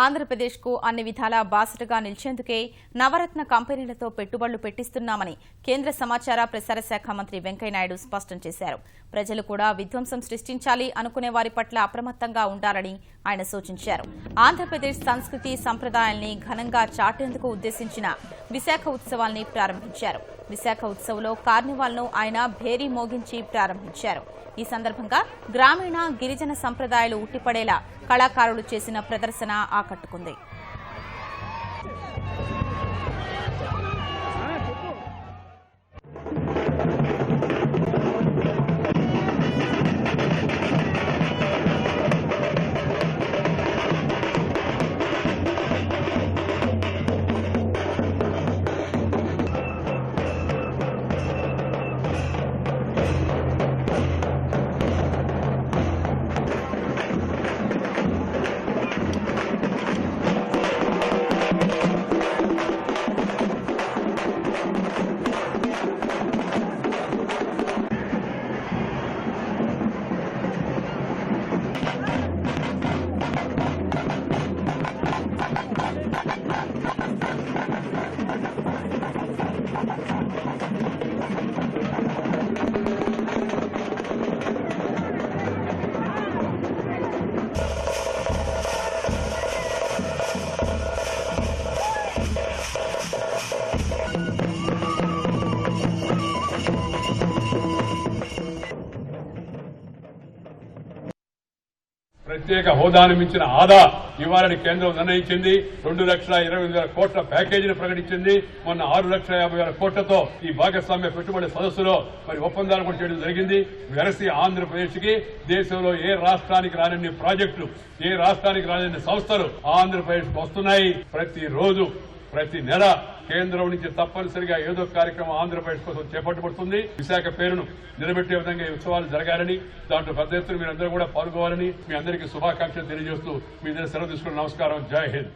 ఆంధ్రప్రదేశ్కు అన్ని విధాలా బాసటగా నిలిచేందుకే నవరత్న కంపెనీలతో పెట్టుబడులు పెట్టిస్తున్నామని కేంద్ర సమాచార ప్రసార శాఖ మంత్రి వెంకయ్యనాయుడు స్పష్టం చేశారు. ప్రజలు కూడా విధ్వంసం సృష్టించాలి అనుకునే వారి పట్ల అప్రమత్తంగా ఉండాలని ఆయన సూచించారు. ఆంధ్రప్రదేశ్ సంస్కృతి సంప్రదాయాల్ని ఘనంగా చాటేందుకు ఉద్దేశించిన విశాఖ ఉత్సవాల్ని ప్రారంభించారు. విశాఖ ఉత్సవ్లో కార్నివాల్ను ఆయన భేరీ మోగించి ప్రారంభించారు. ఈ సందర్భంగా గ్రామీణ గిరిజన సంప్రదాయాలు ఉట్టిపడేలా కళాకారులు చేసిన ప్రదర్శన ఆకట్టుకుంది. ప్రత్యేక హోదాను మించిన ఆదా ఇవ్వాలని కేంద్రం నిర్ణయించింది. 2,20,000 కోట్ల ప్యాకేజీని ప్రకటించింది. మొన్న 6,50,000 కోట్లతో ఈ భాగస్వామ్య పెట్టుబడి సదస్సులో ఒప్పందాలు కూడా చేయడం జరిగింది. వెరసి ఆంధ్రప్రదేశ్ కి దేశంలో ఏ రాష్ట్రానికి రానన్ని ప్రాజెక్టులు, ఏ రాష్ట్రానికి రానన్ని సంస్థలు ఆంధ్రప్రదేశ్ వస్తున్నాయి. ప్రతిరోజు ప్రతి నెల కేంద్రం నుంచి తప్పనిసరిగా ఏదో కార్యక్రమం ఆంధ్రప్రదేశ్ కోసం చేపట్టబడుతుంది. విశాఖ పేరును నిలబెట్టే విధంగా ఈ ఉత్సవాలు జరగాలని, దాంట్లో పెద్ద ఎత్తున మీరందరూ కూడా పాల్గొవాలని మీ అందరికీ శుభాకాంక్షలు తెలియజేస్తూ మీ దగ్గర సెలవు తీసుకుని నమస్కారం. జై హింద్.